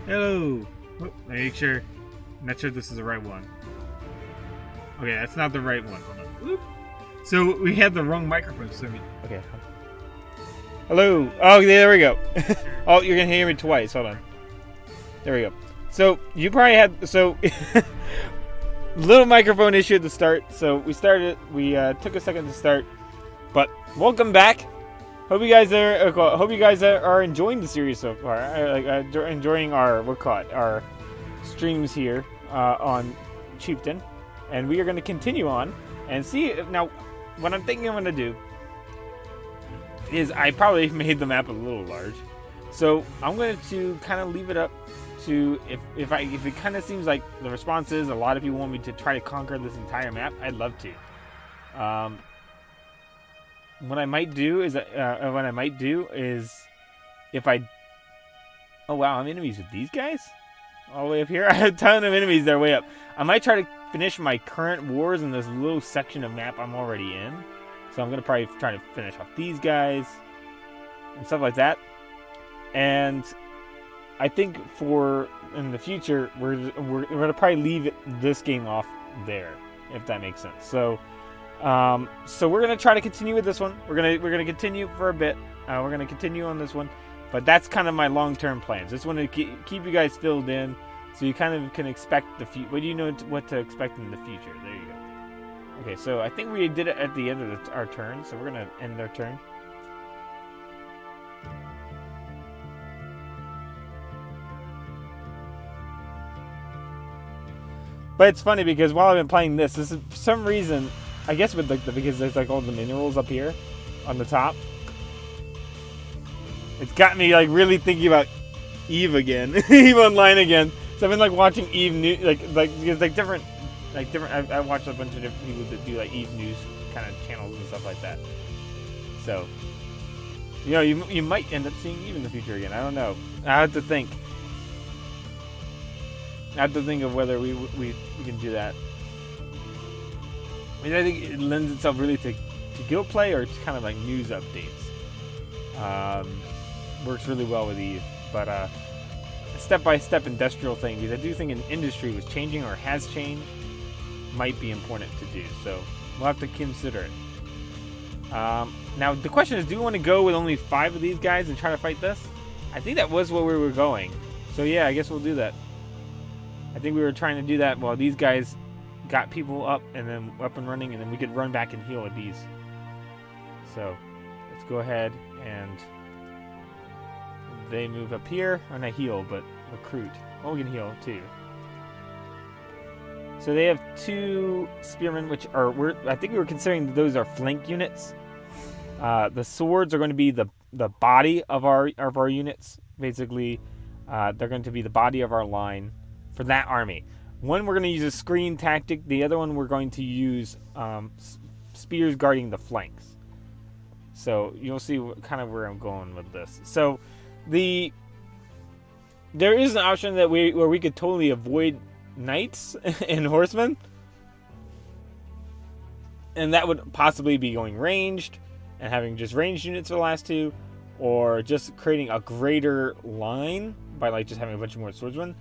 Hello. Oh, make sure. I'm not sure this is the right one. Okay, that's not the right one. Hold on. Oop. So we had the wrong microphone. So okay. Hello. Oh, there we go. Oh, you're gonna hear me twice. Hold on. There we go. So you probably had little microphone issue at the start. So we started. We took a second to start, but welcome back. Hope you guys are enjoying the series so far. Enjoying our streams here on Chieftain, and we are going to continue on and see now. What I'm thinking I'm going to do is I probably made the map a little large, so I'm going to kind of leave it up to if it kind of seems like the response is a lot of you want me to try to conquer this entire map. I'd love to. What I might do is if I... Oh wow, I'm enemies with these guys? All the way up here? I have a ton of enemies that are way up. I might try to finish my current wars in this little section of map I'm already in. So I'm going to probably try to finish off these guys and stuff like that. And I think in the future, we're going to probably leave this game off there, if that makes sense. So we're gonna try to continue with this one. We're gonna continue for a bit. We're gonna continue on this one, but that's kind of my long-term plans. Just want to keep you guys filled in, so you kind of can expect the future. What do you know what to expect in the future? There you go. Okay, so I think we did it at the end of our turn, so we're gonna end our turn. But it's funny because while I've been playing this is for some reason. I guess with because there's like all the minerals up here on the top. It's got me like really thinking about Eve again, Eve Online again. So I've been like watching Eve news, like different. I watched a bunch of different people that do like Eve news kind of channels and stuff like that. So, you might end up seeing Eve in the future again. I don't know. I have to think. Of whether we can do that. I mean, I think it lends itself really to guild play or to kind of like news updates. Works really well with Eve, but a step-by-step industrial thing, because I do think an industry was changing or has changed, might be important to do. So we'll have to consider it. Now the question is, do we want to go with only 5 of these guys and try to fight this? I think that was where we were going. So yeah, I guess we'll do that. I think we were trying to do that while these guys got people up and running, and then we could run back and heal with these. So let's go ahead and they move up here, or not heal, but recruit. Oh, we can heal too. So they have 2 spearmen, which are I think we were considering those are flank units. The swords are going to be the body of our units. Basically, they're going to be the body of our line for that army. One, we're going to use a screen tactic. The other one, we're going to use spears guarding the flanks. So you'll see kind of where I'm going with this. So there is an option that where we could totally avoid knights and horsemen, and that would possibly be going ranged and having just ranged units for the last 2, or just creating a greater line by like just having a bunch more swordsmen.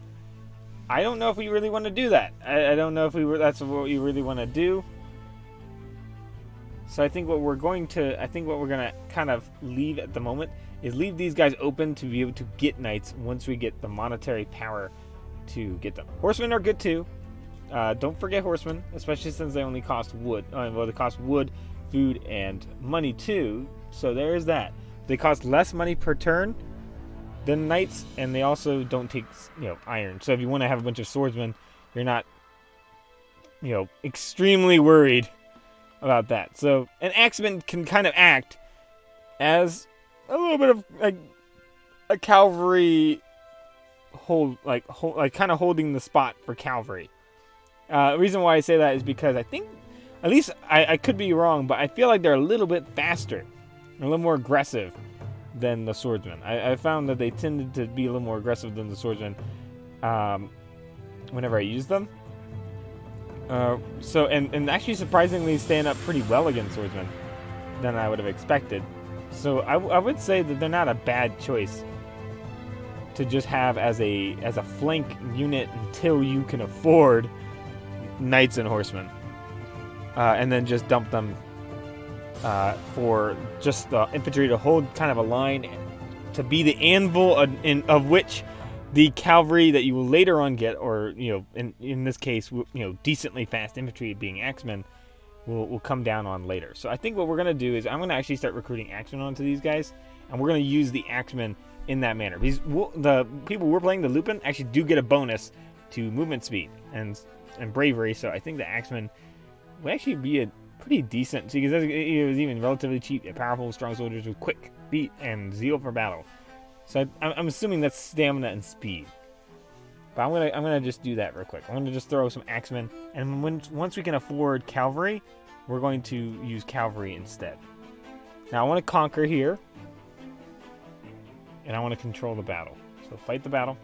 I don't know if we really want to do that. I don't know if that's what we really want to do. So I think what we're going to kind of leave at the moment is leave these guys open to be able to get knights once we get the monetary power to get them. Horsemen are good too. Don't forget horsemen, especially since they only cost wood. Well, they cost wood, food, and money too. So there is that. They cost less money per turn than knights, and they also don't take iron. So if you want to have a bunch of swordsmen, you're not extremely worried about that. So an axeman can kind of act as a little bit of like a cavalry kind of holding the spot for cavalry. The reason why I say that is because I think, at least I could be wrong, but I feel like they're a little bit faster, a little more aggressive than the swordsmen. I found that they tended to be a little more aggressive than the swordsmen whenever I use them. And actually surprisingly stand up pretty well against swordsmen than I would have expected. So I would say that they're not a bad choice to just have as a flank unit until you can afford knights and horsemen, and then just dump them for just the infantry to hold kind of a line, to be the anvil of which the cavalry that you will later on get, or in this case, decently fast infantry being axemen, will come down on later. So I think what we're gonna do is I'm gonna actually start recruiting axemen onto these guys, and we're gonna use the axemen in that manner. Because the people we're playing, the Lupin, actually do get a bonus to movement speed and bravery. So I think the axemen would actually be a pretty decent, because it was even relatively cheap, powerful, strong soldiers with quick feet and zeal for battle. So I'm assuming that's stamina and speed. But I'm gonna just do that real quick. I'm gonna just throw some axemen, and once we can afford cavalry, we're going to use cavalry instead. Now I want to conquer here, and I want to control the battle. So fight the battle.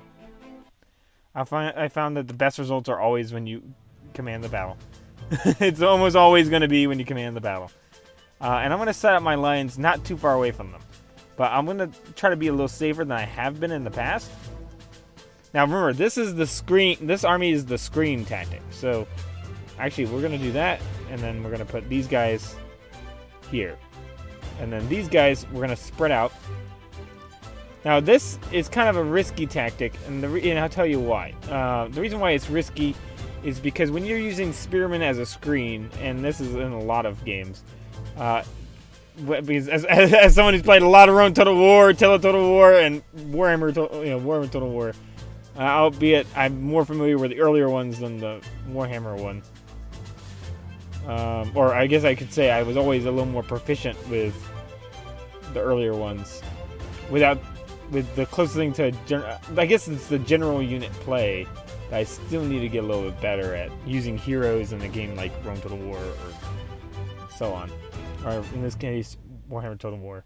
I found that the best results are always when you command the battle. It's almost always going to be when you command the battle. And I'm going to set up my lines not too far away from them. But I'm going to try to be a little safer than I have been in the past. Now remember, this is the screen. This army is the screen tactic. So actually, we're going to do that, and then we're going to put these guys here, and then these guys we're going to spread out. Now this is kind of a risky tactic, and I'll tell you why. The reason why it's risky is because when you're using spearmen as a screen, and this is in a lot of games, because as someone who's played a lot of Rome Total War, Tele Total War, and Warhammer Total War, albeit I'm more familiar with the earlier ones than the Warhammer one. Or I guess I could say I was always a little more proficient with the earlier ones, with the closest thing to I guess it's the general unit play that I still need to get a little bit better at, using heroes in a game like Rome Total War or so on, or in this case Warhammer Total War.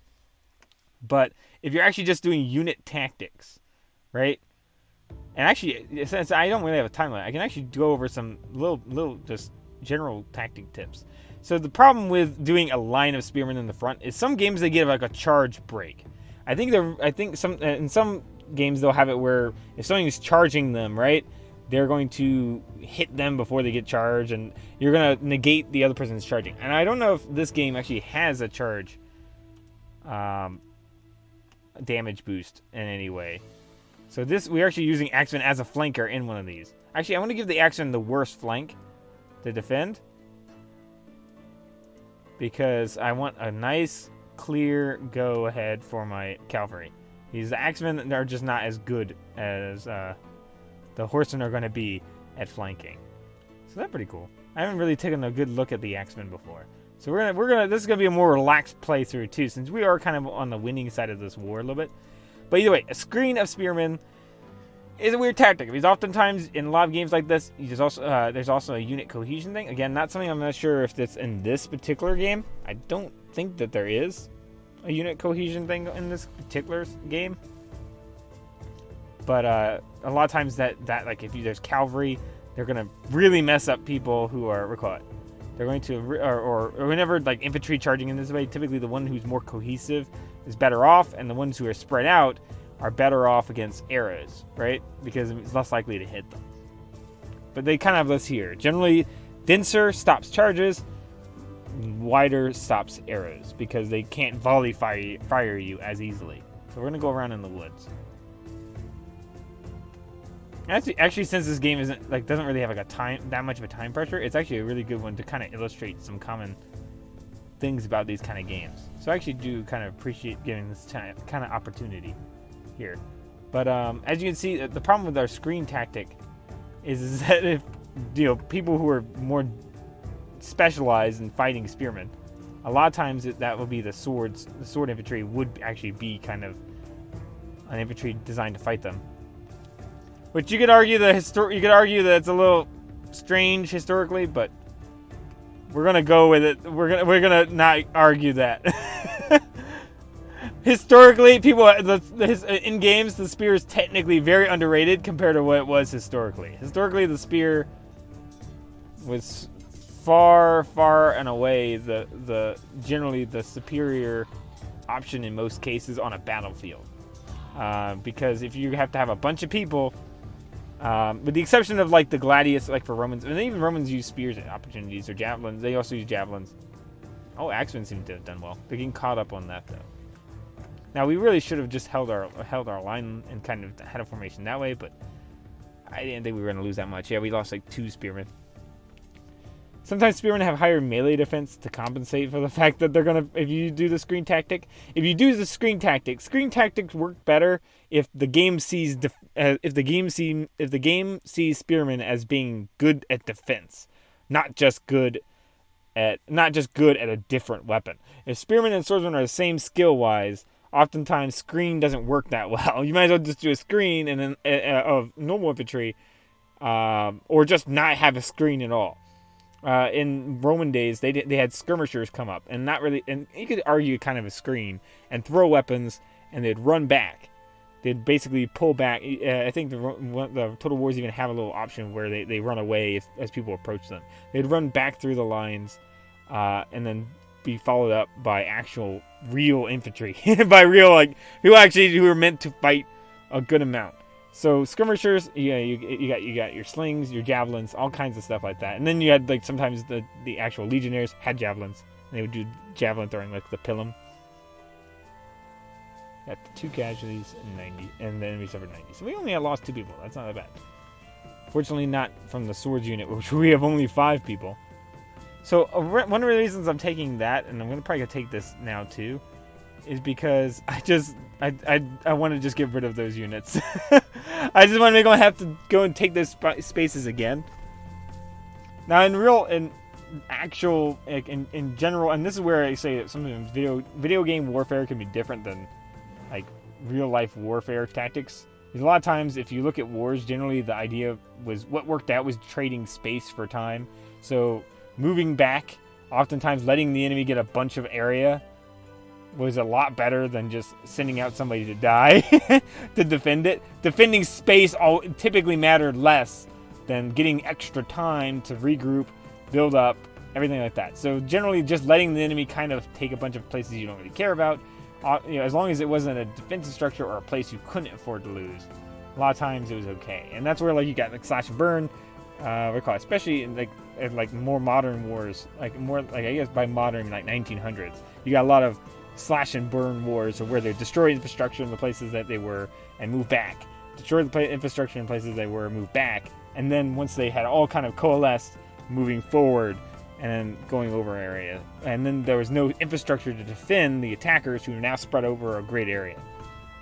But if you're actually just doing unit tactics, right? And actually, since I don't really have a timeline, I can actually go over some little just general tactic tips. So the problem with doing a line of spearmen in the front is some games they give like a charge break. I think in some games they'll have it where if something's charging them, right, they're going to hit them before they get charged, and you're going to negate the other person's charging. And I don't know if this game actually has a charge damage boost in any way. So we're actually using axemen as a flanker in one of these. Actually, I want to give the axemen the worst flank to defend, because I want a nice clear go ahead for my cavalry. These axemen are just not as good as the horsemen are going to be at flanking. So that's pretty cool. I haven't really taken a good look at the axemen before. So this is gonna be a more relaxed playthrough too, since we are kind of on the winning side of this war a little bit. But either way, a screen of spearmen is a weird tactic, because oftentimes in a lot of games like this, there's also a unit cohesion thing. Again, not something I'm not sure if that's in this particular game. I don't think that there is a unit cohesion thing in this particular game. But a lot of times that like if there's cavalry, they're gonna really mess up people who are They're going to or whenever like infantry charging in this way, typically the one who's more cohesive is better off, and the ones who are spread out are better off against arrows, right? Because it's less likely to hit them. But they kind of have this here. Generally, denser stops charges, wider stops arrows, because they can't volley fire you as easily. So we're gonna go around in the woods. Actually, since this game doesn't really have like that much of a time pressure, it's actually a really good one to kind of illustrate some common things about these kind of games. So I actually do kind of appreciate giving this kind of opportunity here. But as you can see, the problem with our screen tactic is that if people who are more specialized in fighting spearmen, a lot of times that would be the sword infantry would actually be kind of an infantry designed to fight them. Which you could argue that it's a little strange historically, but we're gonna go with it. We're gonna not argue that. Historically, in games, the spear is technically very underrated compared to what it was historically. Historically, the spear was far and away generally the superior option in most cases on a battlefield. Because if you have to have a bunch of people, with the exception of like the gladius, like for Romans, and even Romans use spears and opportunities or javelins. They also use javelins. Oh, Axemen seem to have done well. They're getting caught up on that though. Now we really should have just held our line and kind of had a formation that way, but I didn't think we were going to lose that much. Yeah, we lost like 2 spearmen. Sometimes spearmen have higher melee defense to compensate for the fact that they're gonna. If you do the screen tactic, screen tactics work better if the game sees spearmen as being good at defense, not just good at a different weapon. If spearmen and swordsmen are the same skill wise, oftentimes screen doesn't work that well. You might as well just do a screen and then of normal infantry, or just not have a screen at all. In Roman days, they had skirmishers come up, and you could argue kind of a screen, and throw weapons, and they'd run back. They'd basically pull back. I think the Total Wars even have a little option where they run away as people approach them. They'd run back through the lines, and then be followed up by actual real infantry, by real who were meant to fight a good amount. So skirmishers, yeah, you got your slings, your javelins, all kinds of stuff like that. And then you had sometimes the actual legionnaires had javelins, and they would do javelin throwing like the pilum. Got 2 casualties and 90, and the enemy suffered 90. So we only had lost 2 people. That's not that bad. Fortunately, not from the swords unit, which we have only 5 people. So one of the reasons I'm taking that, and I'm probably gonna take this now too, is because I want to just get rid of those units. I just want to make them have to go and take those spaces again. Now, in general, and this is where I say that sometimes video game warfare can be different than like real life warfare tactics. Because a lot of times, if you look at wars, generally the idea was what worked out was trading space for time. So moving back, oftentimes letting the enemy get a bunch of area, was a lot better than just sending out somebody to die to defend it. Defending space typically mattered less than getting extra time to regroup, build up, everything like that. So generally just letting the enemy kind of take a bunch of places you don't really care about, as long as it wasn't a defensive structure or a place you couldn't afford to lose, a lot of times it was okay. And that's where you got slash and burn, especially in like more modern wars, I guess by modern 1900s, you got a lot of slash and burn wars, where they destroy infrastructure in the places that they were and move back, destroy the infrastructure in places they were, move back, and then once they had all kind of coalesced, moving forward and then going over area, and then there was no infrastructure to defend the attackers who are now spread over a great area.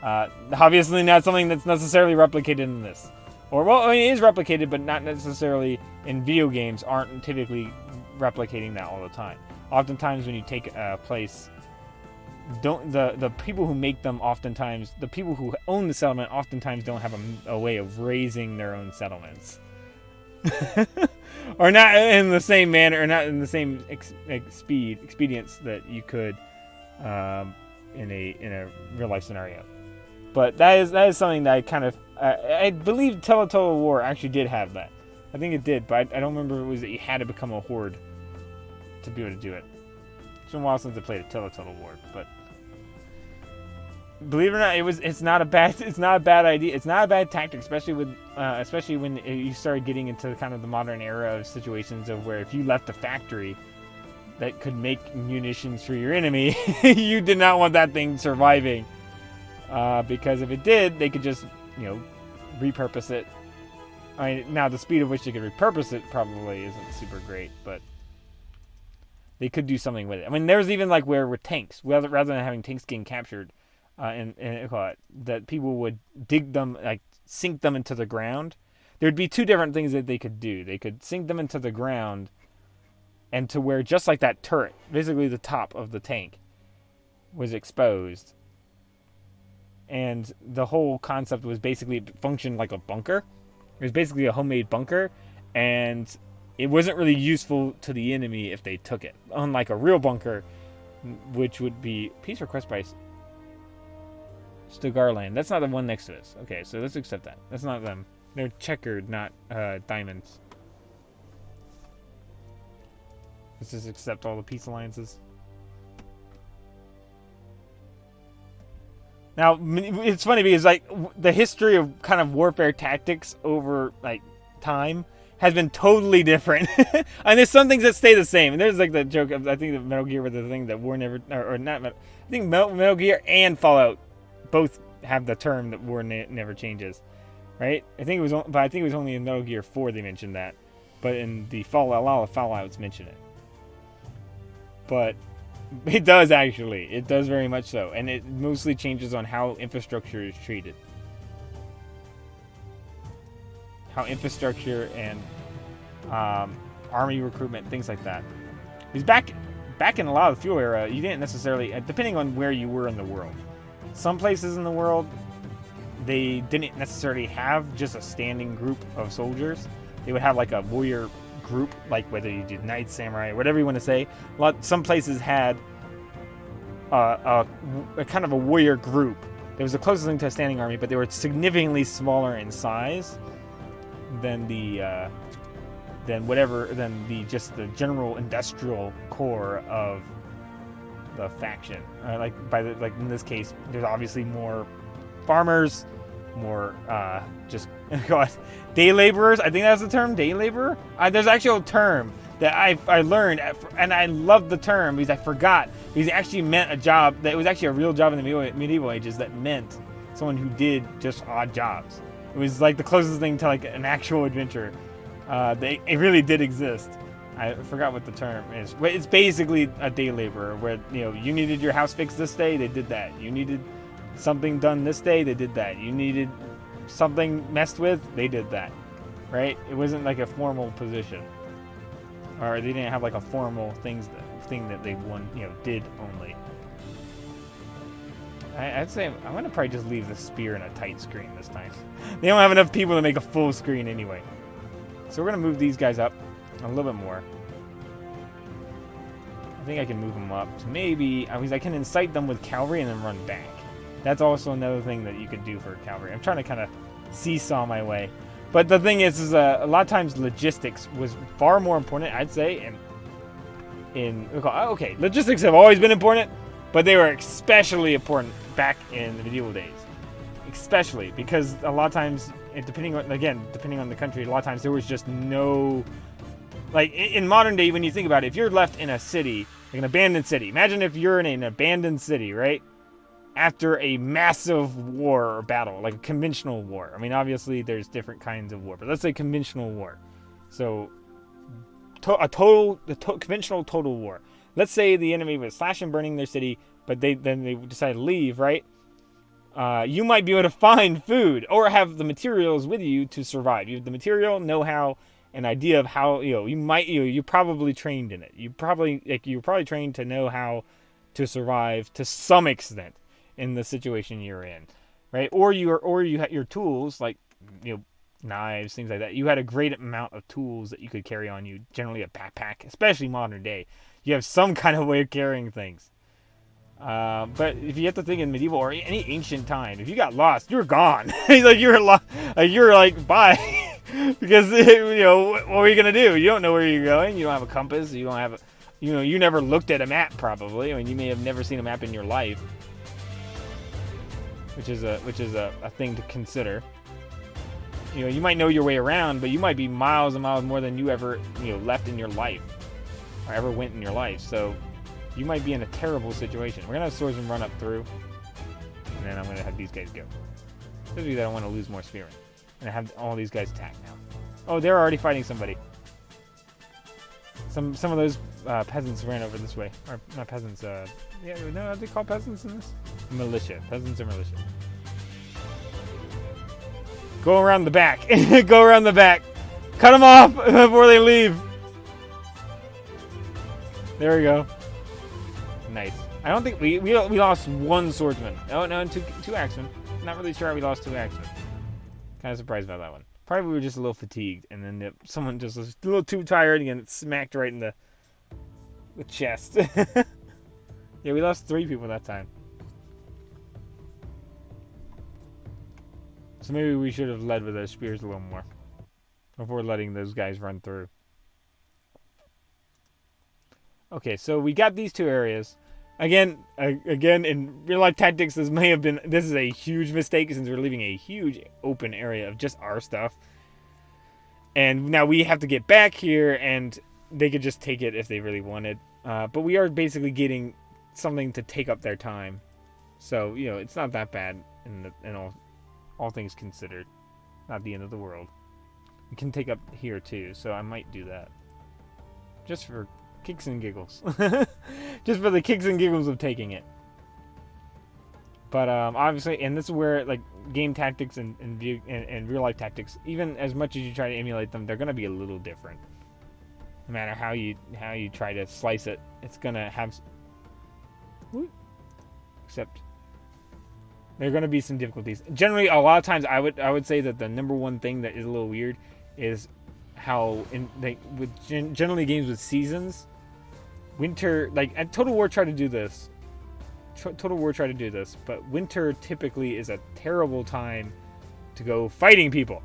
Obviously not something that's necessarily replicated in this, it is replicated, but not necessarily in video games. Aren't typically replicating that all the time. Oftentimes when you take a place, the people who make them, oftentimes the people who own the settlement oftentimes don't have a way of raising their own settlements, or not in the same manner, or not in the same expedience that you could in a real life scenario. But that is something that I kind of I believe Total War actually did have that. I think it did, but I don't remember if it was that you had to become a horde to be able to do it. It's been a while since I played a Total War, but believe it or not, it's not a bad idea. It's not a bad tactic, especially when you started getting into kind of the modern era of situations of where if you left a factory that could make munitions for your enemy, you did not want that thing surviving, because if it did, they could just repurpose it. I mean, now the speed at which they could repurpose it probably isn't super great, but they could do something with it. I mean, there was even where with tanks, rather than having tanks getting captured, that people would dig them, sink them into the ground. There'd be 2 different things that they could do. They could sink them into the ground, and to where just like that turret, basically the top of the tank was exposed. And the whole concept was basically it functioned like a bunker. It was basically a homemade bunker, and it wasn't really useful to the enemy if they took it. Unlike a real bunker, which would be peace request by Stogarland. That's not the one next to us. Okay, so let's accept that. That's not them. They're checkered, not diamonds. Let's just accept all the peace alliances. Now, it's funny because like the history of kind of warfare tactics over like time has been totally different. And there's some things that stay the same. And there's like the joke of, I think, that Metal Gear was the thing that war never, or not. I think Metal Gear and Fallout both have the term that war never changes, right? I think it was only in Metal Gear 4 they mentioned that, but in the Fallout, a lot of Fallouts mention it. But it does actually. It does very much so, and it mostly changes on how infrastructure is treated. How infrastructure and army recruitment, things like that. Because back in a lot of the fuel era, you didn't necessarily, depending on where you were in the world. Some places in the world, they didn't necessarily have just a standing group of soldiers. They would have like a warrior group, like whether you did knights, samurai, whatever you want to say. Some places had a kind of a warrior group. It was the closest thing to a standing army, but they were significantly smaller in size than the just the general industrial core of the faction. Like in this case, there's obviously more farmers, more just day laborers. I think that's the term, day laborer. There's actually a term that I learned, and I loved the term because I forgot. Because it actually meant a job that was actually a real job in the medieval ages that meant someone who did just odd jobs. It was like the closest thing to like an actual adventure. It really did exist. I forgot what the term is. It's basically a day laborer where, you needed your house fixed this day, they did that. You needed something done this day, they did that. You needed something messed with, they did that. Right? It wasn't like a formal position. Or they didn't have like a formal thing that they did only. I'd say I'm going to probably just leave the spear in a tight screen this time. They don't have enough people to make a full screen anyway. So we're going to move these guys up a little bit more. I think I can move them up. So maybe, I can incite them with cavalry and then run back. That's also another thing that you could do for cavalry. I'm trying to kind of seesaw my way. But the thing is a lot of times logistics was far more important, I'd say. Okay, logistics have always been important, but they were especially important back in the medieval days. Especially because a lot of times, depending on the country, a lot of times there was just no... Like, in modern day, when you think about it, if you're left in a city, like an abandoned city, imagine if you're in an abandoned city, right? After a massive war or battle, like a conventional war. I mean, obviously, there's different kinds of war, but let's say conventional war. So, conventional total war. Let's say the enemy was slashing, burning their city, but they decided to leave, right? You might be able to find food or have the materials with you to survive. You have the material, know-how, an idea of how you're probably trained in it. You're probably trained to know how to survive to some extent in the situation you're in, right? Or you had your tools like knives, things like that. You had a great amount of tools that you could carry on you. Generally a backpack, especially modern day. You have some kind of way of carrying things. But if you have to think in medieval or any ancient time, if you got lost, you're gone. you're like bye. Because what are you gonna do? You don't know where you're going. You don't have a compass. You don't have you never looked at a map probably. I mean, you may have never seen a map in your life, which is a thing to consider. You might know your way around, but you might be miles and miles more than you ever left in your life or ever went in your life. So you might be in a terrible situation. We're gonna have swordsmen run up through, and then I'm gonna have these guys go. Just because I don't want to lose more spearmen. And I have all these guys attack now. Oh, they're already fighting somebody. Some of those peasants ran over this way. Or not peasants, are they called peasants in this? Militia. Peasants are militia. Go around the back. Go around the back. Cut them off before they leave. There we go. Nice. I don't think we lost one swordsman. Oh no, and two axemen. Not really sure how we lost two axemen. Kind of surprised about that one. Probably we were just a little fatigued, and then someone just was a little too tired and it smacked right in the chest. Yeah, we lost 3 people that time. So maybe we should have led with those spears a little more before letting those guys run through. Okay, so we got these 2 areas. Again, in real life tactics, this is a huge mistake since we're leaving a huge open area of just our stuff, and now we have to get back here, and they could just take it if they really wanted. But we are basically getting something to take up their time, so it's not that bad in all things considered. Not the end of the world. We can take up here too, so I might do that just for kicks and giggles. Just for the kicks and giggles of taking it. But obviously, and this is where like game tactics and real life tactics, even as much as you try to emulate them, they're gonna be a little different. No matter how you try to slice it, it's gonna have. Except there are gonna be some difficulties. Generally, a lot of times, I would say that the number one thing that is a little weird is how generally games with seasons. Winter, and Total War tried to do this. But winter typically is a terrible time to go fighting people.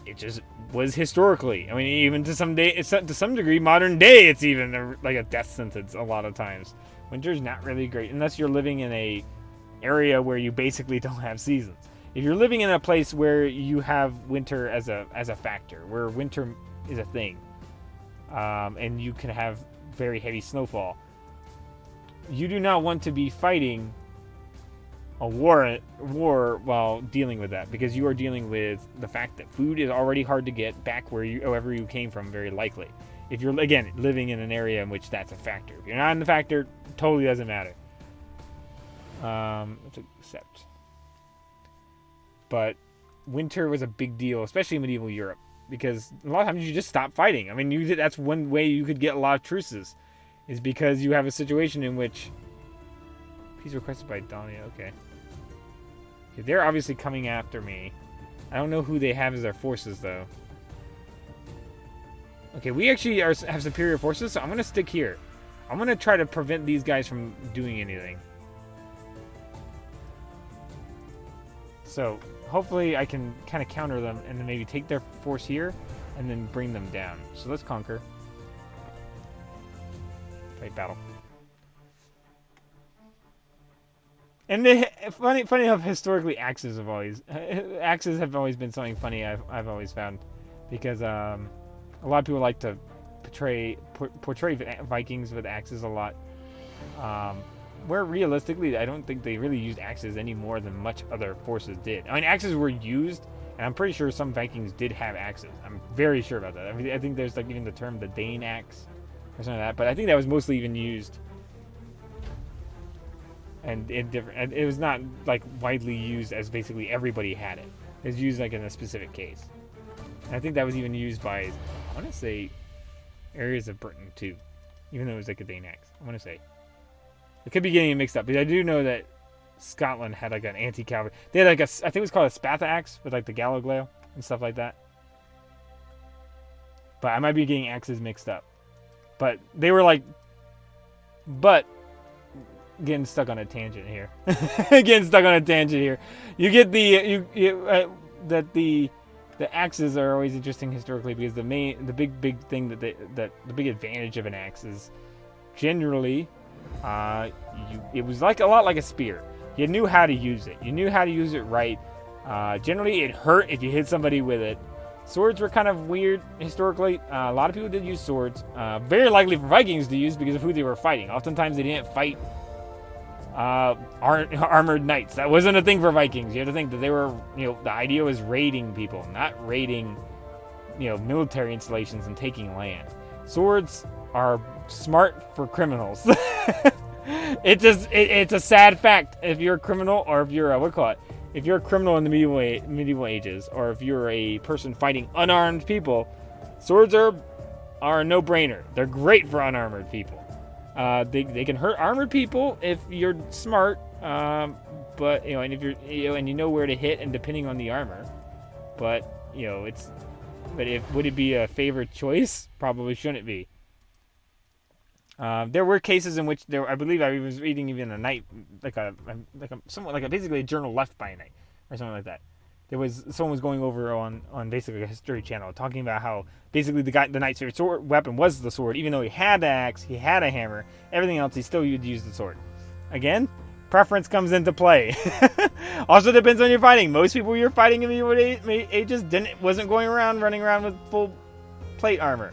It just was historically. I mean, even to some degree, modern day, it's even like a death sentence a lot of times. Winter's not really great unless you're living in a area where you basically don't have seasons. If you're living in a place where you have winter as a factor, where winter is a thing, and you can have very heavy snowfall, you do not want to be fighting a war while dealing with that, because you are dealing with the fact that food is already hard to get back wherever you came from, very likely. If you're again living in an area in which that's a factor. If you're not in the factor, totally doesn't matter. Let's accept. But winter was a big deal, especially in medieval Europe, because a lot of times you just stop fighting. I mean, that's one way you could get a lot of truces, is because you have a situation in which peace requested by Donnie. Okay, they're obviously coming after me. I don't know who they have as their forces though. Okay, we actually have superior forces, so I'm gonna stick here. I'm gonna try to prevent these guys from doing anything. So hopefully I can kind of counter them and then maybe take their force here and then bring them down. So let's conquer. Fight battle. And funny enough, historically axes have always been something funny I've always found, because a lot of people like to portray Vikings with axes a lot. Where realistically, I don't think they really used axes any more than much other forces did. I mean, axes were used, and I'm pretty sure some Vikings did have axes. I'm very sure about that. I think there's like even the term the Dane axe or something like that, but I think that was mostly even used. And it was not like widely used as basically everybody had it. It was used like in a specific case. And I think that was even used by, I want to say, areas of Britain too, even though it was like a Dane axe. I want to say. It could be getting it mixed up, but I do know that Scotland had like an anti-cavalry. They had like I think it was called a spatha axe with like the galloglail and stuff like that. But I might be getting axes mixed up. But they were like, getting stuck on a tangent here. You get the axes are always interesting historically, because the big thing that the big advantage of an axe is generally. It was like a lot like a spear. You knew how to use it. You knew how to use it right. Generally, it hurt if you hit somebody with it. Swords were kind of weird historically. A lot of people did use swords. Very likely for Vikings to use because of who they were fighting. Oftentimes, they didn't fight armored knights. That wasn't a thing for Vikings. You have to think that they were, the idea was raiding people, not raiding, military installations and taking land. Swords are smart for criminals. It's a sad fact. If you're a criminal, or if you're if you're a criminal in the medieval ages, or if you're a person fighting unarmed people, swords are a no-brainer. They're great for unarmored people. They can hurt armored people if you're smart, but and if you're and you know where to hit, and depending on the armor. But would it be a favored choice? Probably shouldn't be. There were cases in which I believe I was reading even a knight, basically a journal left by a knight or something like that. someone was going over on basically a history channel talking about how basically the knight's favorite sword weapon was the sword, even though he had the axe, he had a hammer, everything else, he still would use the sword. Again, preference comes into play. Also depends on your fighting. Most people you're fighting in medieval ages wasn't running around with full plate armor.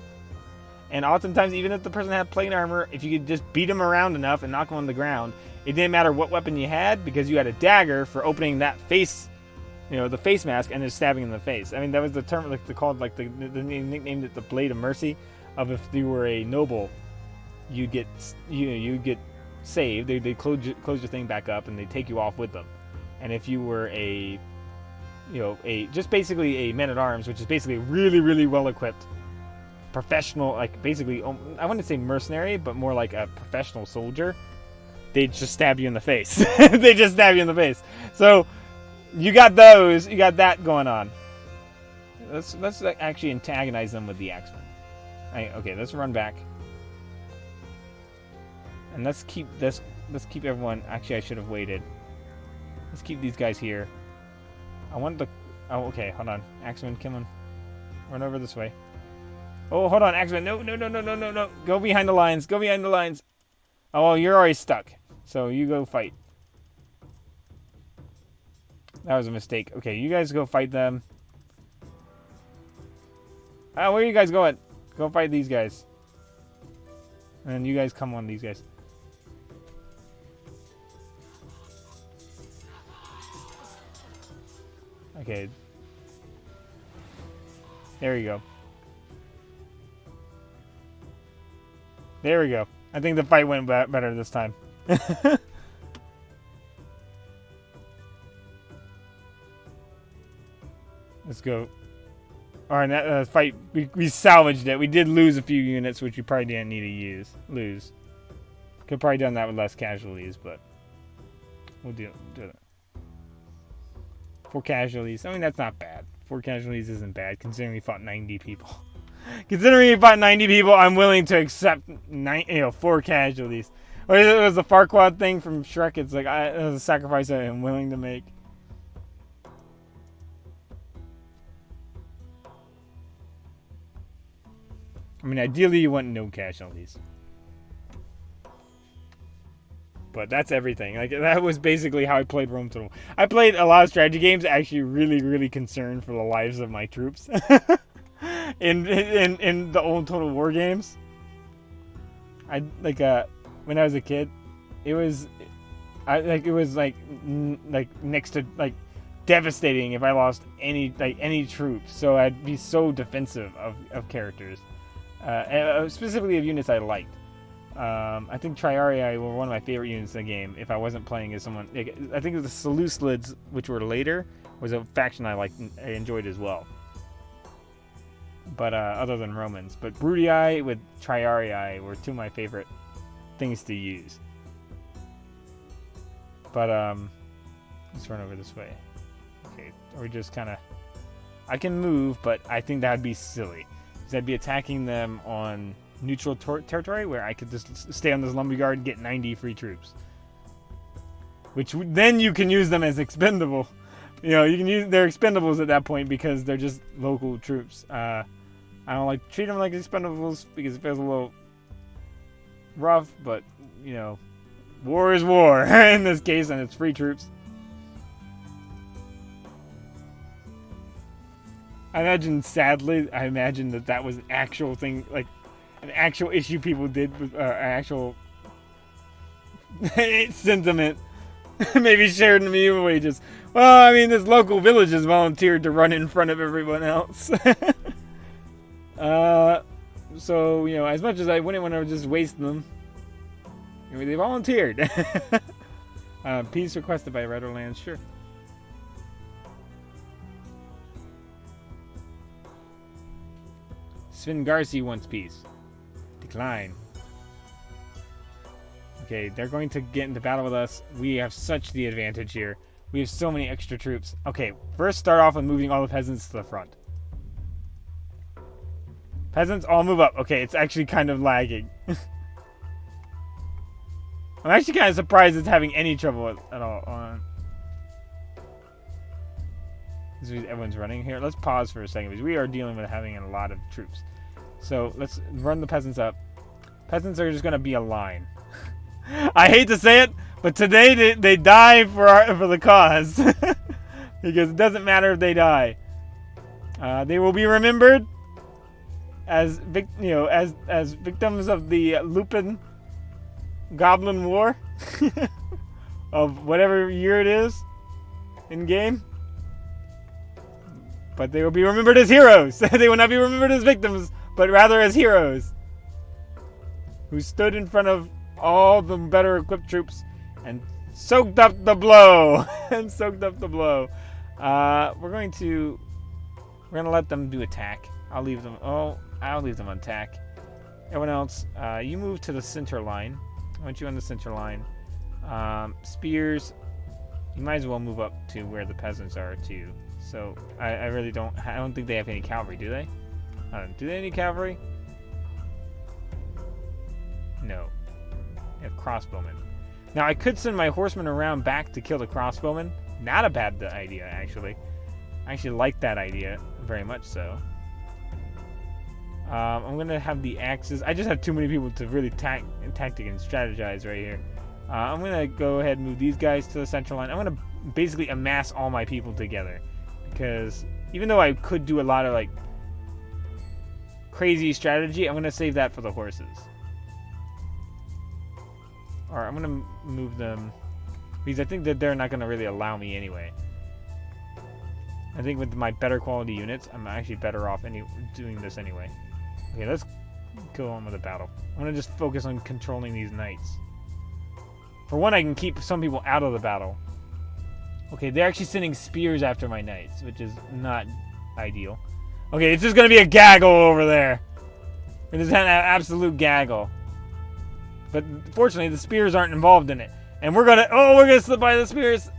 And oftentimes, even if the person had plate armor, if you could just beat them around enough and knock them on the ground, it didn't matter what weapon you had because you had a dagger for opening that face, the face mask and just stabbing in the face. I mean, that was the term, they nicknamed it the Blade of Mercy. Of if you were a noble, you'd get saved. They close your thing back up and they take you off with them. And if you were just basically a man at arms, which is basically really, really well equipped, professional, like basically, I wouldn't say mercenary, but more like a professional soldier, they'd just stab you in the face. They just stab you in the face. So you got that going on. Let's actually antagonize them with the axeman. Okay, let's run back. And let's keep everyone. Actually, I should have waited. Let's keep these guys here. Okay, hold on. Axeman, come on. Run over this way. Oh, hold on, Axeman. No. Go behind the lines. Go behind the lines. Oh, well, you're already stuck. So you go fight. That was a mistake. Okay, you guys go fight them. Where are you guys going? Go fight these guys. And then you guys come on these guys. Okay. There we go. There we go. I think the fight went better this time. Let's go. Alright, that fight, we salvaged it. We did lose a few units, which we probably didn't need to lose. Could probably done that with less casualties, but we'll do it. 4 casualties. I mean, that's not bad. 4 casualties isn't bad, considering we fought 90 people. Considering we fought 90 people, I'm willing to accept 4 casualties. It was the Farquaad thing from Shrek. It's like, it was a sacrifice I am willing to make. I mean, ideally you want no casualties. But that's everything. Like, that was basically how I played Rome Total. I played a lot of strategy games, actually really, really concerned for the lives of my troops. in the old Total War games. When I was a kid, it was next to devastating if I lost any troops. So I'd be so defensive of characters. Specifically of units I liked. I think Triarii were one of my favorite units in the game. If I wasn't playing as someone, I think the Seleucids, which were later, was a faction I enjoyed as well. But other than Romans, but Brutii with Triarii were 2 of my favorite things to use. But let's run over this way. Okay, or just kind of. I can move, but I think that'd be silly. I'd be attacking them on neutral territory where I could just stay on this lumberyard and get 90 free troops. Which then you can use them as expendable. You can use their expendables at that point because they're just local troops. I don't like to treat them like expendables because it feels a little rough, but war is war in this case, and it's free troops. I imagine that was an actual thing, like an actual issue people did with actual sentiment. Maybe shared in medieval ages. Well, I mean, this local village has volunteered to run in front of everyone else. So, as much as I wouldn't want to just waste them, they volunteered. Peace requested by Redderlands, sure. Svengarsi wants peace. Decline. Okay, they're going to get into battle with us. We have such the advantage here. We have so many extra troops. Okay, first start off with moving all the peasants to the front. Peasants, all move up. Okay, it's actually kind of lagging. I'm actually kind of surprised it's having any trouble at all. Everyone's running here. Let's pause for a second because we are dealing with having a lot of troops. So let's run the peasants up. Peasants are just going to be a line. I hate to say it, but today they die for the cause. Because it doesn't matter if they die. They will be remembered as victims of the Lupin Goblin War of whatever year it is in game. But they will be remembered as heroes. They will not be remembered as victims, but rather as heroes who stood in front of all the better equipped troops and soaked up the blow. We're gonna let them do attack. I'll leave them on attack. Everyone else, you move to the center line. I want you on the center line. Spears, you might as well move up to where the peasants are too. So I don't think they have any cavalry, do they? Do they have any cavalry? No. They have crossbowmen. Now I could send my horsemen around back to kill the crossbowmen. Not a bad idea, actually. I actually like that idea very much so. I'm gonna have the axes. I just have too many people to really tactic and strategize right here. I'm gonna go ahead and move these guys to the central line. I'm gonna basically amass all my people together, because even though I could do a lot of like crazy strategy, I'm gonna save that for the horses. Or I'm gonna move them because I think that they're not gonna really allow me anyway. I think with my better quality units, I'm actually better off doing this anyway. Okay, let's go on with the battle. I'm gonna just focus on controlling these knights. For one, I can keep some people out of the battle. Okay, they're actually sending spears after my knights, which is not ideal. Okay, it's just gonna be a gaggle over there. It is an absolute gaggle. But fortunately, the spears aren't involved in it. And we're gonna slip by the spears.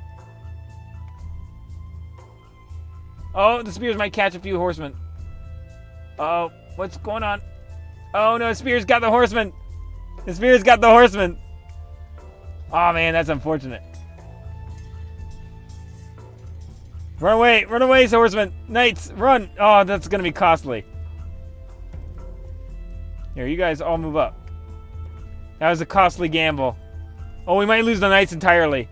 Oh, the spears might catch a few horsemen. Oh, what's going on? Oh no, Spears got the horsemen. The Spears got the horsemen. Oh man, that's unfortunate. Run away, swordsmen. Knights, run. Oh, that's gonna be costly. Here, you guys all move up. That was a costly gamble. Oh, we might lose the knights entirely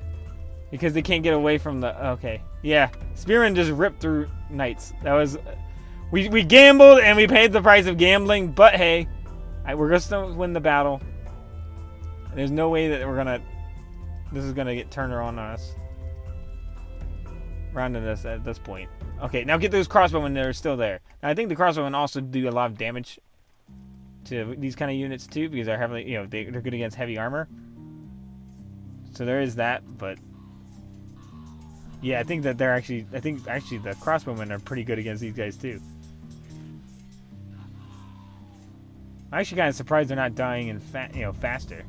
because they can't get away from the. Okay, yeah, spearmen just ripped through knights. That was. We gambled and we paid the price of gambling, but hey, we're going to win the battle. There's no way that this is gonna get turned on us. Around to this at this point. Okay, now get those crossbowmen that are still there. Now, I think the crossbowmen also do a lot of damage to these kind of units too, because they're heavily, they're good against heavy armor. So there is that, but yeah, I think actually the crossbowmen are pretty good against these guys too. I'm actually kind of surprised they're not dying in faster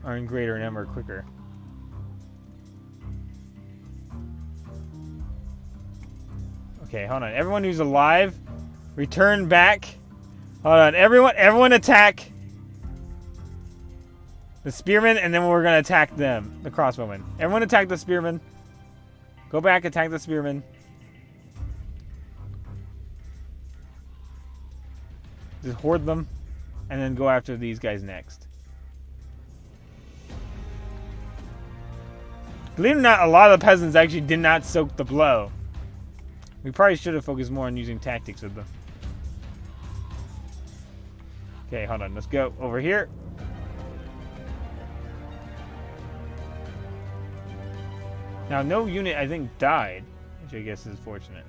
or in greater number quicker. Okay, hold on. Everyone who's alive, return back. Hold on. Everyone attack the spearmen, and then we're going to attack them, the crossbowmen. Everyone attack the spearmen. Go back, attack the spearmen. Just hoard them, and then go after these guys next. Believe it or not, a lot of the peasants actually did not soak the blow. We probably should have focused more on using tactics with them. Okay, hold on. Let's go over here. Now, no unit, I think, died, which I guess is fortunate.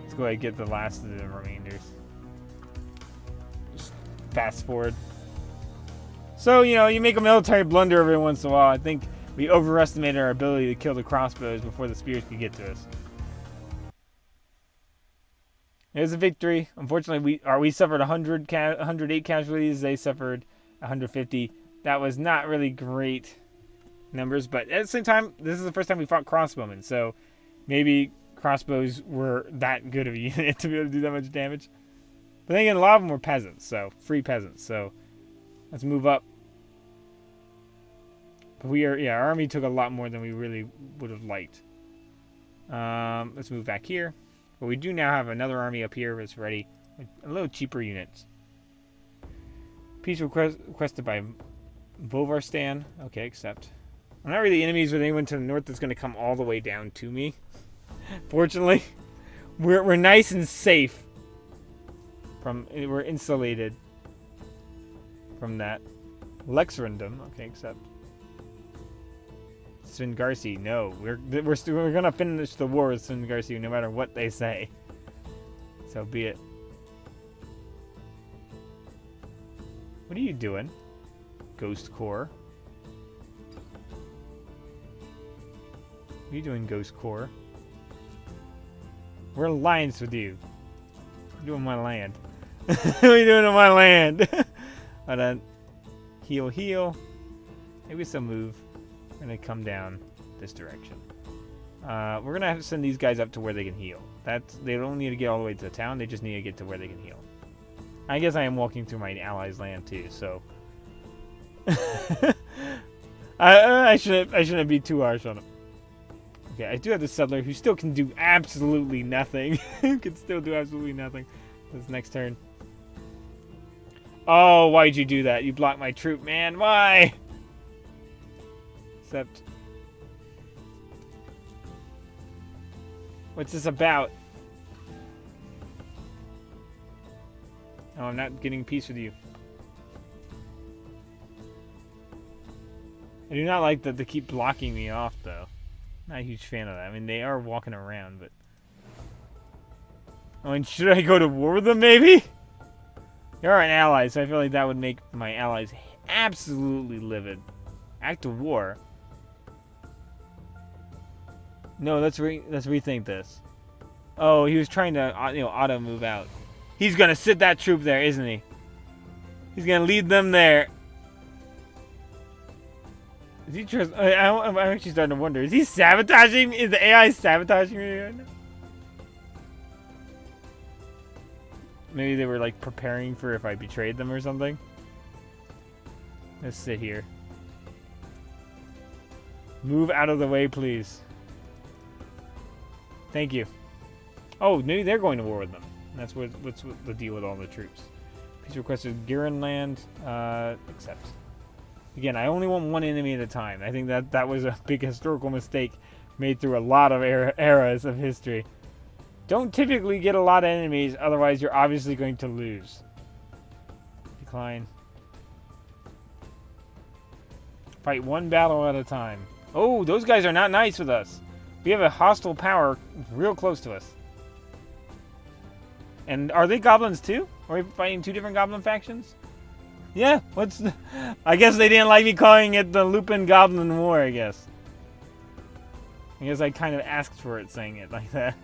Let's go ahead and get the last of the remainders. Just fast forward. So, you make a military blunder every once in a while. I think we overestimated our ability to kill the crossbows before the spears could get to us. There's a victory. Unfortunately, we suffered 108 casualties. They suffered 150. That was not really great numbers, but at the same time, this is the first time we fought crossbowmen, so maybe crossbows were that good of a unit to be able to do that much damage. But then again, a lot of them were peasants, so free peasants. So let's move up. our army took a lot more than we really would have liked. Let's move back here. But we do now have another army up here that's ready. With a little cheaper units. Peace requested by Vovarstan. Okay, accept. I'm not really enemies with anyone to the north that's going to come all the way down to me. Fortunately, we're nice and safe. We're insulated from that. Lexrandom. Okay, accept. Svingarsi. No, we're going to finish the war with Svingarsi no matter what they say. So be it. What are you doing? Ghost Core. What are you doing, Ghost Core? We're in alliance with you. What are you doing on my land? What are you doing on my land? Hold on. Heal, heal. Maybe some move. We're going to come down this direction. We're going to have to send these guys up to where they can heal. They don't need to get all the way to the town. They just need to get to where they can heal. I guess I am walking through my allies' land too, so I shouldn't be too harsh on them. Okay, I do have the settler who still can do absolutely nothing. Can still do absolutely nothing. This next turn. Oh, why'd you do that? You blocked my troop, man. Why? Except, what's this about? Oh, I'm not getting peace with you. I do not like that they keep blocking me off, though. Not a huge fan of that. I mean, they are walking around, but... Oh, and should I go to war with them, maybe? They are an ally, so I feel like that would make my allies absolutely livid. Act of war? No, let's rethink this. Oh, he was trying to, auto move out. He's gonna sit that troop there, isn't he? He's gonna lead them there. Is he just? I'm actually starting to wonder. Is he sabotaging? Is the AI sabotaging me right now? Maybe they were like preparing for if I betrayed them or something. Let's sit here. Move out of the way, please. Thank you. Oh, maybe they're going to war with them. That's what's the deal with all the troops. Peace requested Giran land. Accept. Again, I only want one enemy at a time. I think that was a big historical mistake made through a lot of eras of history. Don't typically get a lot of enemies, otherwise you're obviously going to lose. Decline. Fight one battle at a time. Oh, those guys are not nice with us. We have a hostile power real close to us. And are they goblins too? Are we fighting two different goblin factions? Yeah, I guess they didn't like me calling it the Lupin Goblin War, I guess. I guess I kind of asked for it saying it like that.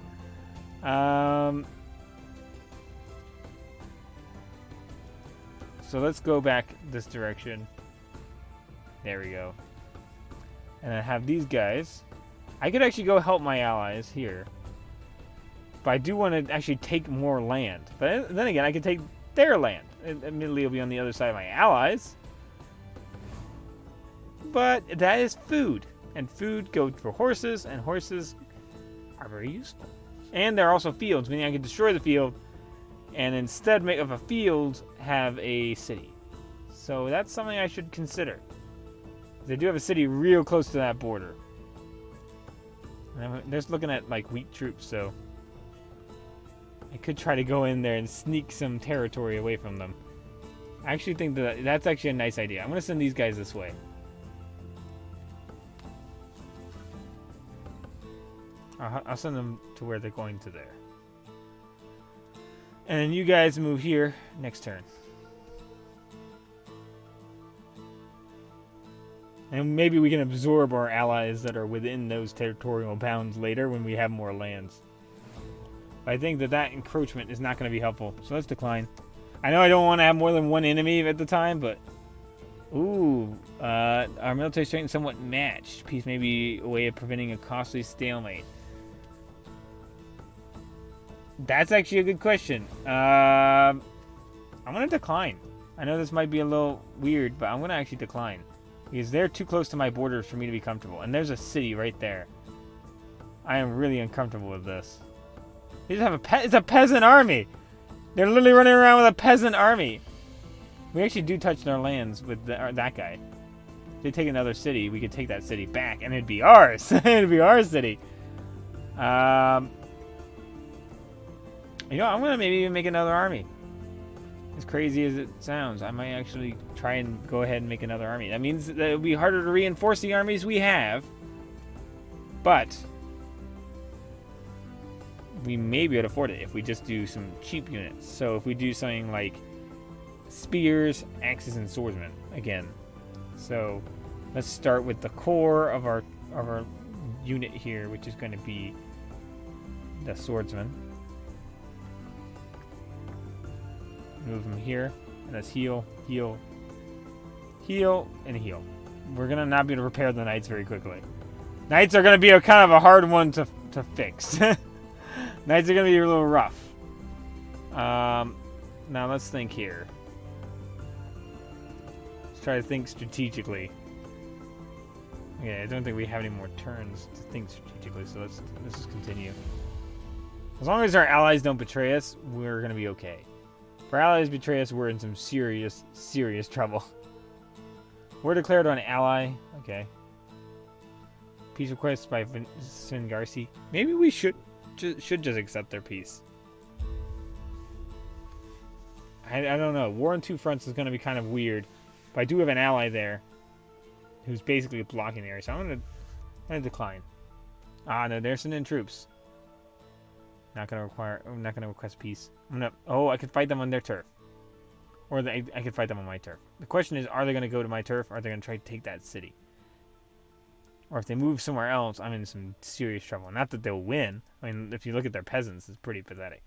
So let's go back this direction. There we go. And I have these guys. I could actually go help my allies here. But I do want to actually take more land. But then again, I could take their land. Admittedly, it'll be on the other side of my allies. But that is food. And food goes for horses, and horses are very useful. And there are also fields, meaning I can destroy the field, and instead of a field, have a city. So that's something I should consider. They do have a city real close to that border. And I'm just looking at like weak troops, so I could try to go in there and sneak some territory away from them. I actually think that's actually a nice idea. I'm going to send these guys this way. I'll send them to where they're going to there. And then you guys move here next turn. And maybe we can absorb our allies that are within those territorial bounds later when we have more lands. But I think that encroachment is not going to be helpful. So let's decline. I know I don't want to have more than one enemy at the time, but... Ooh, our military strength is somewhat matched. Peace may be a way of preventing a costly stalemate. That's actually a good question. I'm going to decline. I know this might be a little weird, but I'm going to actually decline. Because they're too close to my borders for me to be comfortable. And there's a city right there. I am really uncomfortable with this. They just have it's a peasant army! They're literally running around with a peasant army! We actually do touch their lands with that guy. If they take another city, we could take that city back, and it'd be ours! It'd be our city! You know, I'm gonna maybe even make another army. As crazy as it sounds, I might actually try and go ahead and make another army. That means that it'll be harder to reinforce the armies we have, but we may be able to afford it if we just do some cheap units. So if we do something like spears, axes, and swordsmen again. So let's start with the core of our unit here, which is going to be the swordsman. Move him here, and let's heal, heal, heal, and heal. We're gonna not be able to repair the knights very quickly. Knights are gonna be a kind of a hard one to fix. Knights are gonna be a little rough. Now let's think here. Let's try to think strategically. Okay, I don't think we have any more turns to think strategically, so let's just continue. As long as our allies don't betray us, we're gonna be okay. If our allies betray us, we're in some serious, serious trouble. We're declared on ally. Okay. Peace request by Singarsi. Maybe we should just accept their peace. I don't know. War on two fronts is going to be kind of weird. But I do have an ally there who's basically blocking the area. So I'm going to decline. Ah, no, they're sending troops. Not going to require... I'm not going to request peace. I'm going to... Oh, I could fight them on their turf. Or I could fight them on my turf. The question is, are they going to go to my turf? Or are they going to try to take that city? Or if they move somewhere else, I'm in some serious trouble. Not that they'll win. I mean, if you look at their peasants, it's pretty pathetic.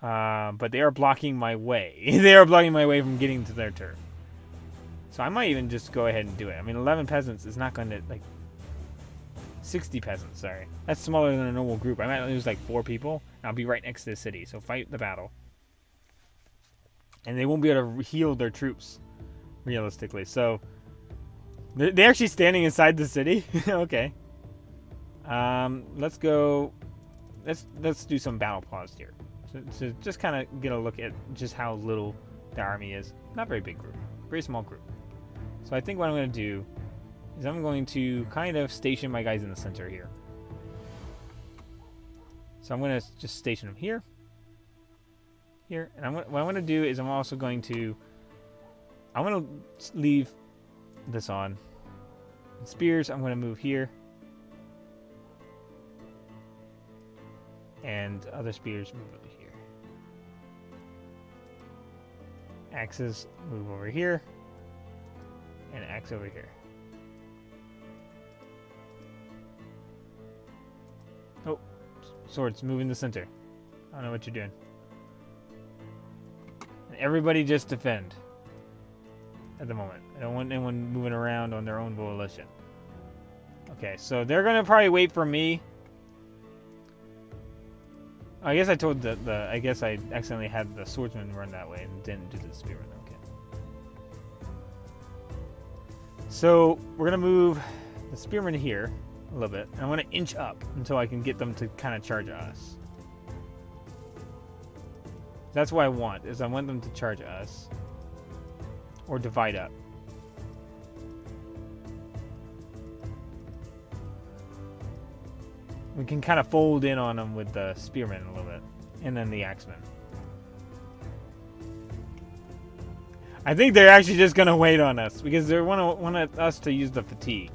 But they are blocking my way. They are blocking my way from getting to their turf. So I might even just go ahead and do it. I mean, 11 peasants is not going to, like... 60 peasants, sorry. That's smaller than a normal group. I might lose like 4 people. And I'll be right next to the city. So fight the battle. And they won't be able to heal their troops, realistically. So, they're actually standing inside the city? Okay. Let's go... Let's do some battle pause here. So just kind of get a look at just how little the army is. Not very big group. Very small group. So I think what I'm going to do is I'm going to kind of station my guys in the center here. So I'm going to just station them here. Here. And what I'm going to do is I'm also going to... I'm going to leave this on. And spears, I'm going to move here. And other spears move over here. Axes move over here. And axe over here. Oh, swords, move in the center. I don't know what you're doing. And everybody just defend. At the moment. I don't want anyone moving around on their own volition. Okay, so they're going to probably wait for me. I guess I told I guess I accidentally had the swordsman run that way and didn't do the spearman. Okay. So we're going to move the spearman here a little bit. And I want to inch up until I can get them to kind of charge us. That's what I want, is I want them to charge us. Or divide up. We can kind of fold in on them with the spearmen a little bit. And then the axemen. I think they're actually just going to wait on us. Because they want us to use the fatigue.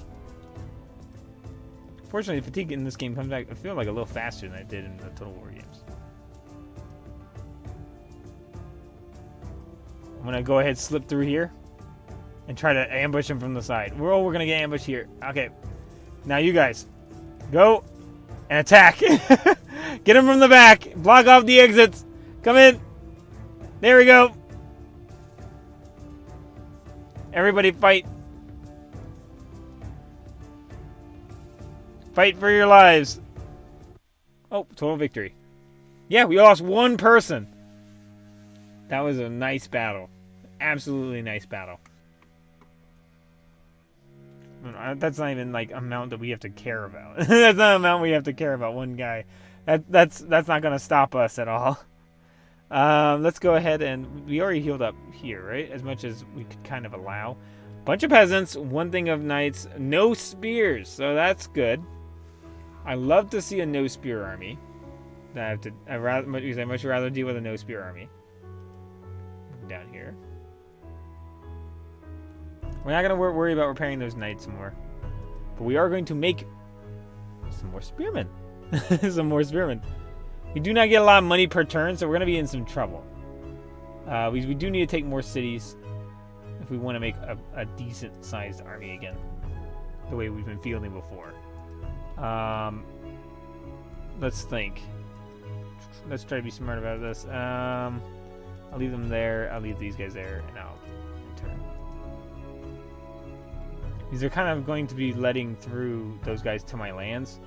Fortunately, fatigue in this game comes back, I feel like, a little faster than it did in the Total War games. I'm going to go ahead and slip through here. And try to ambush them from the side. We're going to get ambushed here. Okay. Now you guys. Go. And attack. Get them from the back. Block off the exits. Come in. There we go. Everybody fight. Fight for your lives. Oh, total victory. Yeah, we lost one person. That was a nice battle. Absolutely nice battle. That's not even like amount that we have to care about. That's not an amount we have to care about. One guy. That's not gonna stop us at all. Let's go ahead and we already healed up here, right? As much as we could kind of allow. Bunch of peasants, one thing of knights, no spears, so that's good. I love to see a no spear army. I'd much rather deal with a no spear army. Down here. We're not going to worry about repairing those knights more. But we are going to make some more spearmen. Some more spearmen. We do not get a lot of money per turn, so we're going to be in some trouble. We do need to take more cities if we want to make a decent-sized army again. The way we've been fielding before. Let's think. Let's try to be smart about this. I'll leave them there. I'll leave these guys there, and I'll turn. These are kind of going to be letting through those guys to my lands.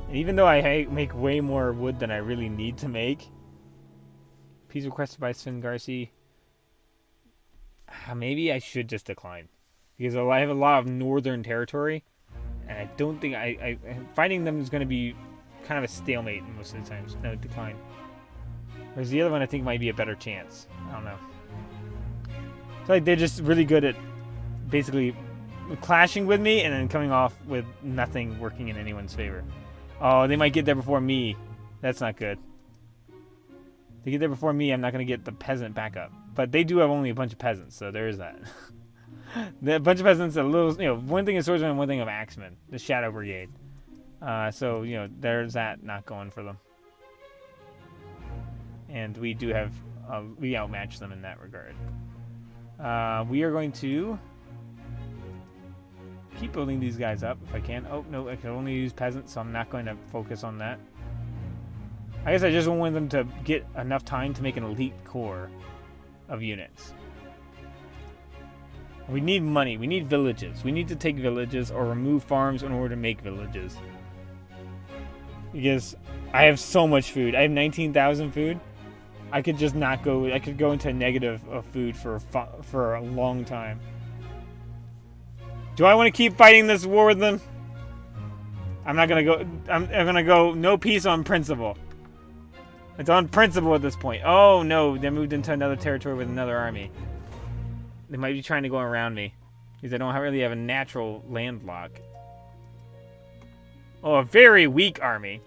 And even though I make way more wood than I really need to make. Peace requested by Sven Garci. Maybe I should just decline. Because I have a lot of northern territory. And I don't think fighting them is going to be kind of a stalemate most of the times. No, decline. Whereas the other one I think might be a better chance. I don't know. I feel like they're just really good at basically clashing with me and then coming off with nothing working in anyone's favor. Oh, they might get there before me. That's not good. If they get there before me, I'm not going to get the peasant back up. But they do have only a bunch of peasants, so there is that. The bunch of peasants, a little, one thing of swordsmen and one thing of axemen. The Shadow Brigade. So, there's that not going for them. And we do have, we outmatch them in that regard. We are going to keep building these guys up if I can. Oh, no, I can only use peasants, so I'm not going to focus on that. I guess I just want them to get enough time to make an elite corps of units. We need money. We need villages. We need to take villages or remove farms in order to make villages. Because I have so much food. I have 19,000 food. I could just not go. I could go into a negative of food for a long time. Do I want to keep fighting this war with them? I'm not gonna go. I'm gonna go no peace on principle. It's on principle at this point. Oh no, they moved into another territory with another army. They might be trying to go around me because I don't really have a natural landlock. Oh, a very weak army.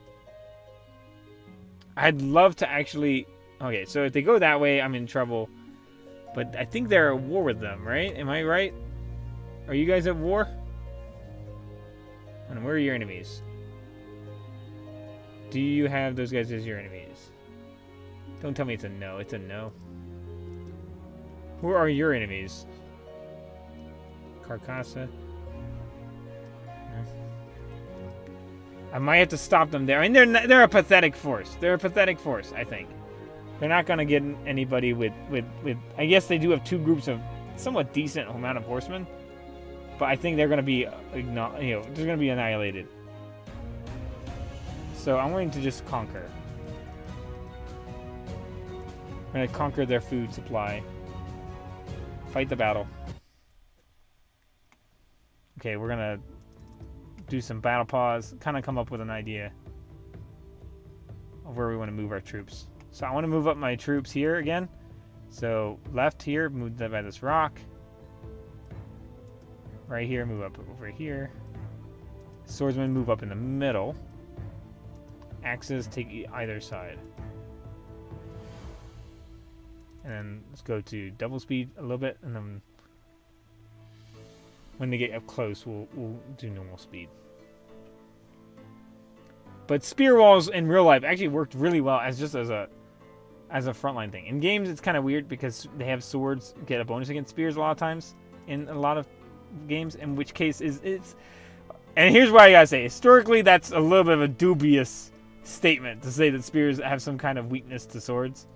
I'd love to actually. Okay, so if they go that way, I'm in trouble. But I think they're at war with them, right? Am I right? Are you guys at war? And where are your enemies? Do you have those guys as your enemies? Don't tell me it's a no. It's a no. Who are your enemies? Carcassa. No. I might have to stop them there. I mean, they're a pathetic force. They're a pathetic force, I think. They're not going to get anybody with... I guess they do have two groups of somewhat decent amount of horsemen. But I think they're going to be, just going to be annihilated. So I'm going to just conquer. I'm going to conquer their food supply. Fight the battle. Okay, we're going to do some battle pause. Kind of come up with an idea of where we want to move our troops. So I want to move up my troops here again. So left here, move that by this rock. Right here, move up over here. Swordsmen move up in the middle. Axes take either side. And then let's go to double speed a little bit, and then when they get up close, we'll do normal speed. But spear walls in real life actually worked really well as a frontline thing. In games, it's kind of weird because they have swords get a bonus against spears a lot of times in a lot of games. In which case it's and here's what I gotta say: historically, that's a little bit of a dubious statement to say that spears have some kind of weakness to swords.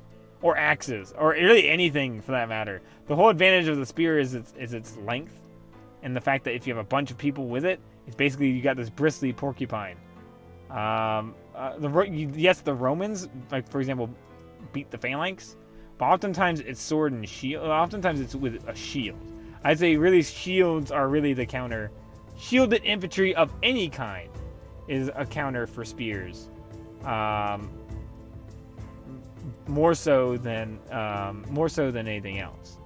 Or axes, or really anything for that matter. The whole advantage of the spear is its length, and the fact that if you have a bunch of people with it, it's basically you got this bristly porcupine. Yes, the Romans, like for example, beat the phalanx, But oftentimes it's sword and shield. Oftentimes it's with a shield. I'd say really shields are really the counter. Shielded infantry of any kind is a counter for spears. More so than anything else.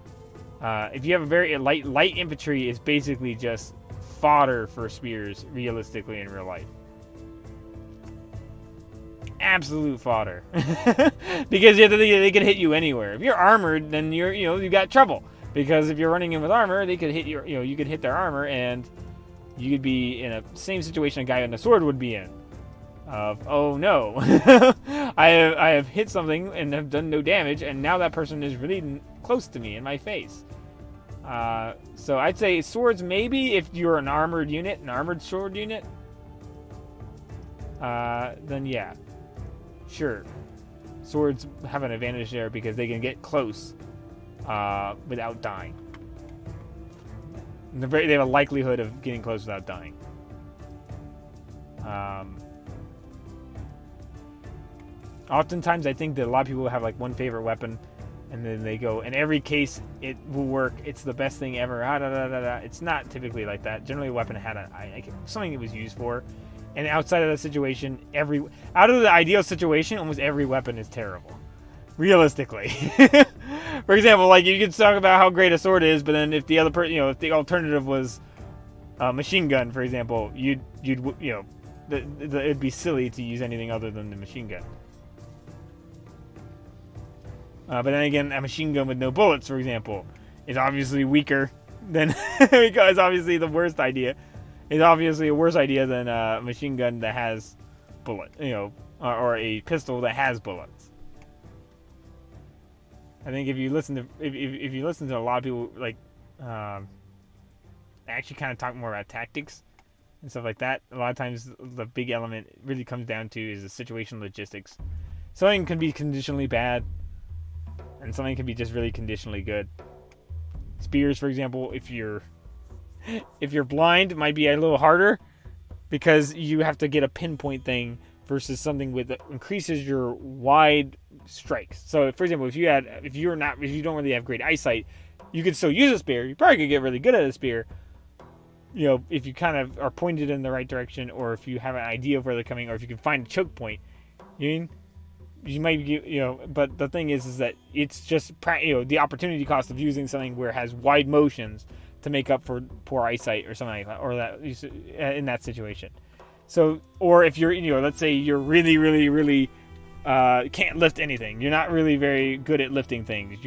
If you have a very light infantry, is basically just fodder for spears, realistically in real life. Absolute fodder, because you have to think they could hit you anywhere. If you're armored, then you got trouble, because if you're running in with armor, they could hit you could hit their armor, and you could be in a same situation a guy on a sword would be in. Oh no, I have hit something and have done no damage, and now that person is really close to me in my face. So I'd say swords maybe if you're an armored sword unit. Then yeah. Sure, swords have an advantage there because they can get close without dying. They have a likelihood of getting close without dying. Oftentimes, I think that a lot of people have like one favorite weapon, and then they go, in every case, it will work. It's the best thing ever. It's not typically like that. Generally, a weapon had something it was used for. And outside of the situation, out of the ideal situation, almost every weapon is terrible. Realistically. For example, like you could talk about how great a sword is, but then if the other if the alternative was a machine gun, for example, it'd be silly to use anything other than the machine gun. But then again, a machine gun with no bullets, for example, is obviously weaker than because obviously the worst idea. It's obviously a worse idea than a machine gun that has bullets, or a pistol that has bullets. I think if you listen to a lot of people actually kind of talk more about tactics and stuff like that, a lot of times the big element really comes down to is the situation logistics. Something can be conditionally bad, and something can be just really conditionally good. Spears, for example, if you're blind, it might be a little harder because you have to get a pinpoint thing versus something that increases your wide strikes. So, for example, if you don't really have great eyesight, you could still use a spear. You probably could get really good at a spear. If you kind of are pointed in the right direction, or if you have an idea of where they're coming, or if you can find a choke point. You might get, but the thing is that it's just the opportunity cost of using something where it has wide motions to make up for poor eyesight or something like that, or that in that situation. So, or if you're, let's say you're really, really, really can't lift anything. You're not really very good at lifting things.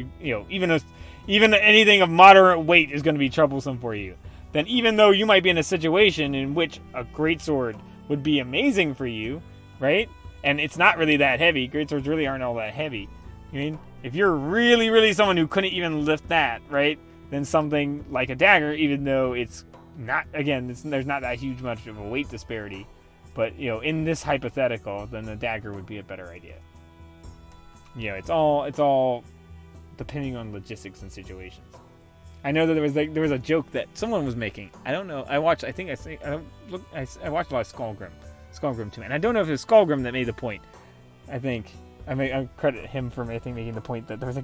Even anything of moderate weight is going to be troublesome for you. Then, even though you might be in a situation in which a great sword would be amazing for you, right? And it's not really that heavy. Great swords really aren't all that heavy. If you're really, really someone who couldn't even lift that, right? Then something like a dagger, even though it's not, again, there's not that huge much of a weight disparity, but in this hypothetical, then the dagger would be a better idea. It's all depending on logistics and situations. I know that there was a joke that someone was making. I don't know. I watched a lot of Skullgrim too, and I don't know if it was Skullgrim that made the point. I credit him for making the point that there was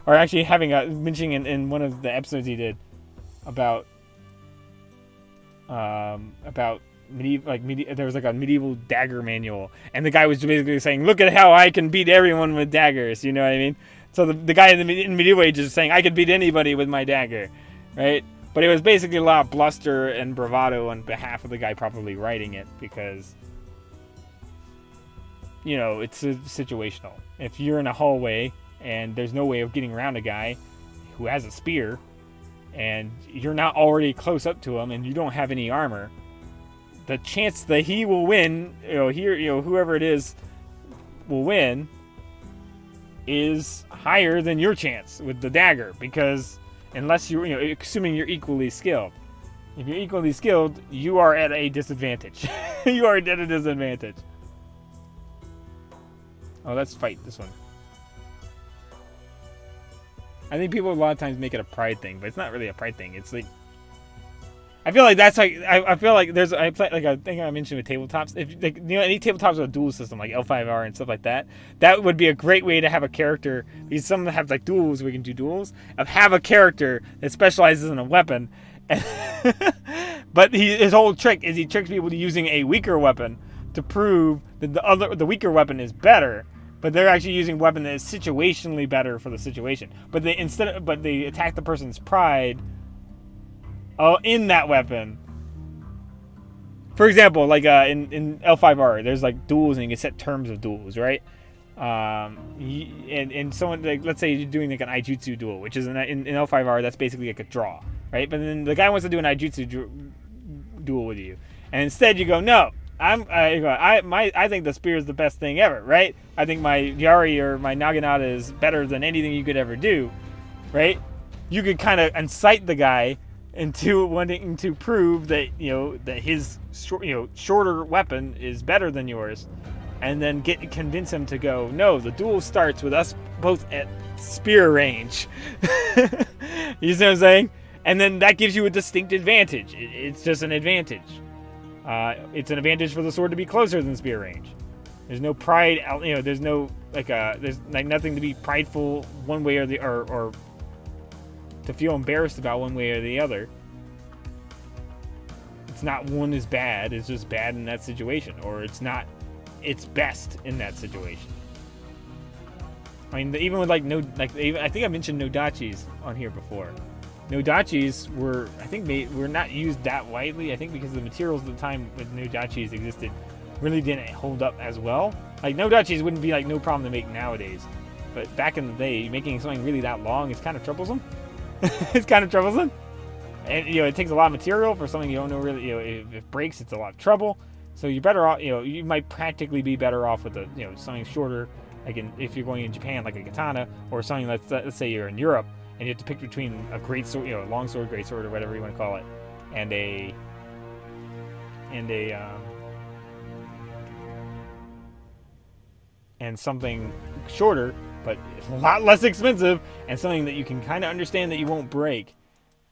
or actually mentioning in one of the episodes he did about there was a medieval dagger manual, and the guy was basically saying, "Look at how I can beat everyone with daggers." You know what I mean? So the guy in medieval ages is saying, "I could beat anybody with my dagger," right? But it was basically a lot of bluster and bravado on behalf of the guy probably writing it, because it's situational. If you're in a hallway and there's no way of getting around a guy who has a spear, and you're not already close up to him, and you don't have any armor, the chance that he will win, whoever it is will win, is higher than your chance with the dagger, because unless you're, assuming you're equally skilled. If you're equally skilled, you are at a disadvantage. You are at a disadvantage. Oh, let's fight this one. I think people a lot of times make it a pride thing, but it's not really a pride thing. It's like, I feel like that's like I feel like there's I play like I think I mentioned with tabletops. If like any tabletops with a dual system like L5R and stuff like that, that would be a great way to have a character. Because some have like duels where you can do duels. Of have a character that specializes in a weapon, but his whole trick is he tricks people to using a weaker weapon to prove that the weaker weapon is better. But they're actually using a weapon that is situationally better for the situation. But they they attack the person's pride. Oh, in that weapon. For example, like in L5R, there's like duels and you can set terms of duels, right? And someone like let's say you're doing like an Ijutsu duel, which is in L5R that's basically like a draw, right? But then the guy wants to do an Ijutsu duel with you, and instead you go no. I think the spear is the best thing ever, right? I think my Yari or my Naginata is better than anything you could ever do, right? You could kind of incite the guy into wanting to prove that that his shorter weapon is better than yours, and then convince him to go. No, the duel starts with us both at spear range. You see what I'm saying? And then that gives you a distinct advantage. It's just an advantage. It's an advantage for the sword to be closer than spear range. There's no pride. There's no there's like nothing to be prideful one way or the or to feel embarrassed about one way or the other. It's not one is bad, it's just bad in that situation, or it's not its best in that situation. I mean, even with I think I mentioned Nodachis on here before. Nodachis were not used that widely, I think because the materials at the time when Nodachis existed really didn't hold up as well. Like Nodachis wouldn't be like no problem to make nowadays. But back in the day, making something really that long is kind of troublesome. It's kind of troublesome, and it takes a lot of material for something you don't know really. If it breaks, it's a lot of trouble. So you're better off. You might practically be better off with something shorter, like if you're going in Japan, like a katana, or something. Let's say you're in Europe and you have to pick between a great sword, a long sword, great sword, or whatever you want to call it, and something shorter, but a lot less expensive, and something that you can kind of understand that you won't break,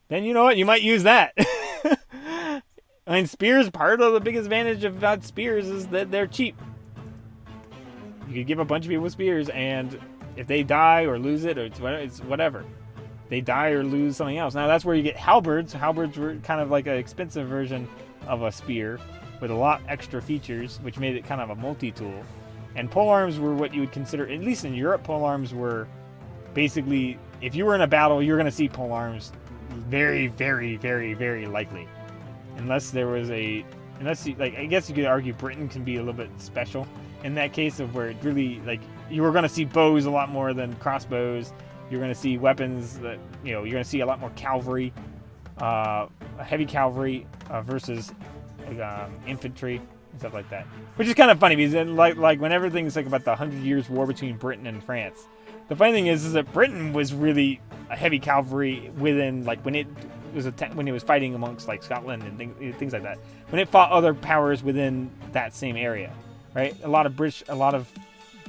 then you know what? You might use that. I mean, spears, part of the biggest advantage about spears is that they're cheap. You could give a bunch of people spears, and if they die or lose it, or it's whatever. They die or lose something else. Now, that's where you get halberds. Halberds were kind of like an expensive version of a spear with a lot extra features, which made it kind of a multi-tool. And polearms were what you would consider, at least in Europe, polearms were basically, if you were in a battle, you're going to see polearms very, very, very, very likely. Unless I guess you could argue Britain can be a little bit special in that case of where it really, you were going to see bows a lot more than crossbows. You're going to see weapons that, you're going to see a lot more cavalry, heavy cavalry versus infantry. And stuff like that, which is kind of funny because like when everything's like about the 100 Years' War between Britain and France, the funny thing is that Britain was really a heavy cavalry within when it was fighting amongst like Scotland and things like that, when it fought other powers within that same area, right? A lot of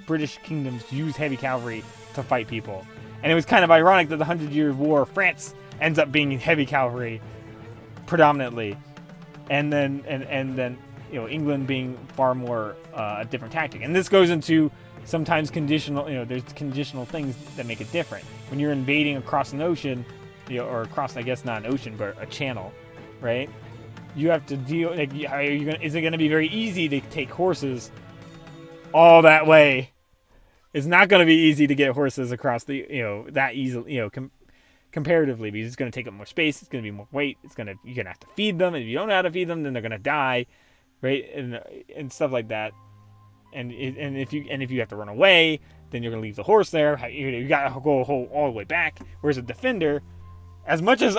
British kingdoms use heavy cavalry to fight people, and it was kind of ironic that the 100 Years' War, France ends up being heavy cavalry predominantly, and then England being far more a different tactic. And this goes into sometimes conditional, there's conditional things that make it different. When you're invading across an ocean, or across, I guess not an ocean, but a channel, right? You have to deal, is it going to be very easy to take horses all that way? It's not going to be easy to get horses across that easily, comparatively, because it's going to take up more space, it's going to be more weight, you're going to have to feed them, and if you don't know how to feed them, then they're going to die. Right, and stuff like that, and if you have to run away, then you're gonna leave the horse there. You gotta go all the way back. Whereas a defender, as much as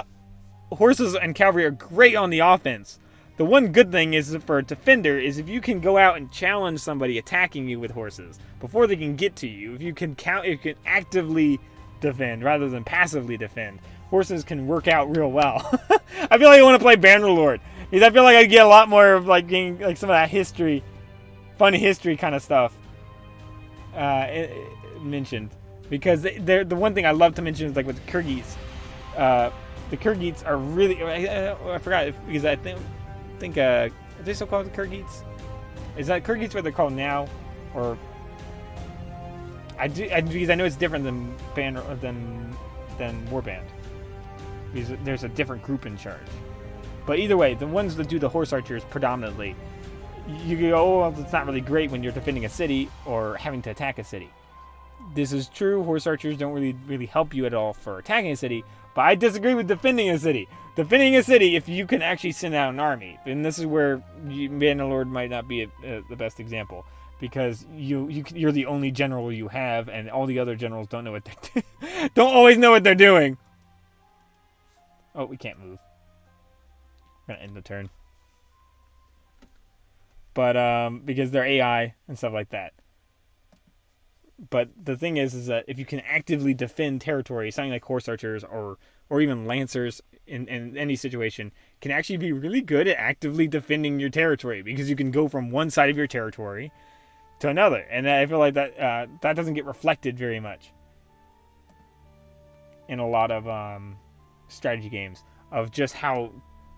horses and cavalry are great on the offense, the one good thing is for a defender is if you can go out and challenge somebody attacking you with horses before they can get to you. If you can actively defend rather than passively defend, horses can work out real well. I feel like I want to play Bannerlord. Because I feel like I get a lot more of getting some of that history, fun history kind of stuff mentioned. Because the one thing I love to mention is with the Kyrgyz, the Kyrgyz are really. I forgot because I think are they still called the Kyrgyz? Is that Kyrgyz what they're called now, or because I know it's different than Warband. Because there's a different group in charge. But either way, the ones that do the horse archers predominantly, you go, oh, well, it's not really great when you're defending a city or having to attack a city. This is true. Horse archers don't really help you at all for attacking a city. But I disagree with defending a city. Defending a city, if you can actually send out an army, and this is where Bannerlord might not be the best example, because you're the only general you have, and all the other generals don't know what don't always know what they're doing. Oh, we can't move. We're gonna end the turn. But because they're AI and stuff like that. But the thing is that if you can actively defend territory, something like horse archers or even lancers in any situation can actually be really good at actively defending your territory, because you can go from one side of your territory to another, and I feel like that doesn't get reflected very much in a lot of strategy games, of just how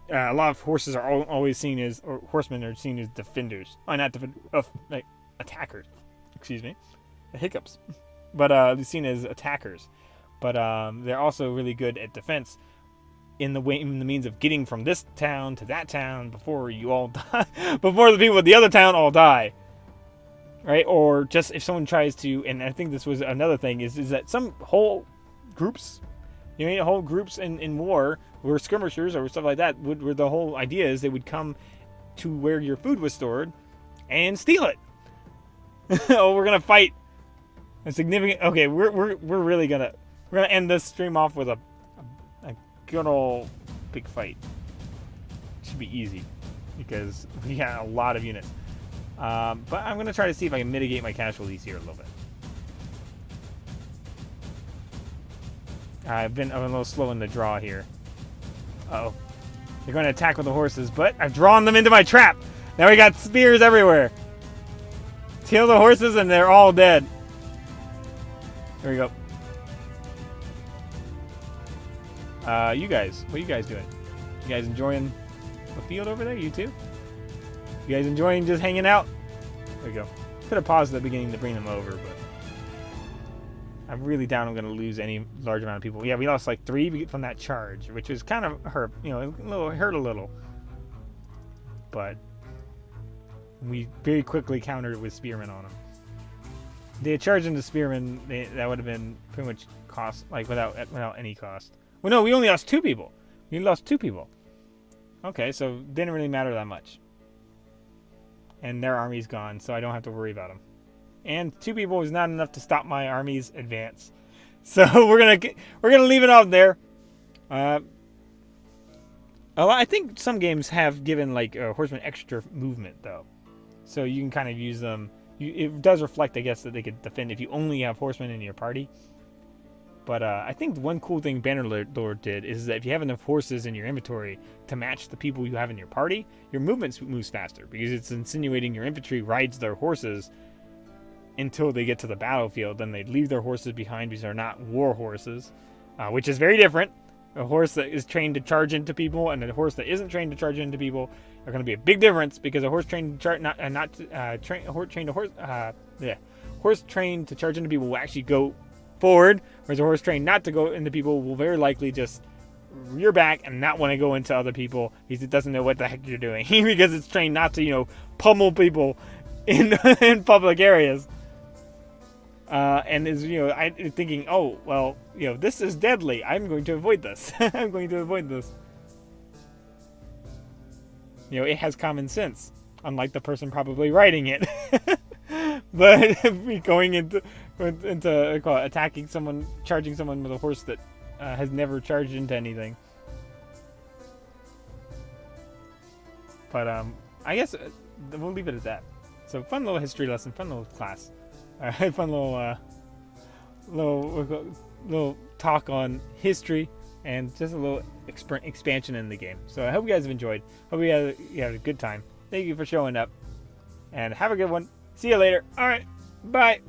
a lot of horses are always seen as, or horsemen are seen as defenders. Oh, not defenders, like attackers. Excuse me. Hiccups. But they're seen as attackers. But they're also really good at defense in the means of getting from this town to that town before you all die, before the people at the other town all die. Right? Or just if someone tries to, and I think this was another thing, is that some whole groups, whole groups in war were skirmishers or stuff like that, where the whole idea is they would come to where your food was stored and steal it. Oh, we're gonna fight a significant. Okay, we're really gonna end this stream off with a good old big fight. Should be easy because we got a lot of units. But I'm gonna try to see if I can mitigate my casualties here a little bit. I'm a little slow in the draw here. Uh-oh. They're going to attack with the horses, but I've drawn them into my trap. Now we got spears everywhere. Kill the horses and they're all dead. There we go. You guys, what are you guys doing? You guys enjoying the field over there? You too? You guys enjoying just hanging out? There we go. Could have paused at the beginning to bring them over, but I'm really down. I'm going to lose any large amount of people. Yeah, we lost like 3 from that charge, which was kind of hurt. Hurt a little. But we very quickly countered it with spearmen on them. They had charged into spearmen. That would have been pretty much cost, like without any cost. Well, no, we only lost 2 people. We lost 2 people. Okay, so it didn't really matter that much. And their army's gone, so I don't have to worry about them. And 2 people is not enough to stop my army's advance. So we're gonna leave it out there. I think some games have given like horsemen extra movement though, so you can kind of use them. It does reflect, I guess, that they could defend if you only have horsemen in your party. But I think one cool thing Bannerlord did is that if you have enough horses in your inventory to match the people you have in your party, your movement moves faster, because it's insinuating your infantry rides their horses until they get to the battlefield. Then they leave their horses behind because they're not war horses, which is very different. A horse that is trained to charge into people and a horse that isn't trained to charge into people are going to be a big difference, because a horse trained horse trained to charge into people will actually go forward, whereas a horse trained not to go into people will very likely just rear back and not want to go into other people because it doesn't know what the heck you're doing because it's trained not to pummel people in public areas. And is I'm thinking, oh well, this is deadly. I'm going to avoid this. I'm going to avoid this. It has common sense, unlike the person probably writing it. But going into attacking someone, charging someone with a horse that has never charged into anything. But I guess we'll leave it at that. So fun little history lesson, fun little class. Fun little talk on history and just a little expansion in the game. So I hope you guys have enjoyed. Hope you had a good time. Thank you for showing up, and have a good one. See you later. All right, bye.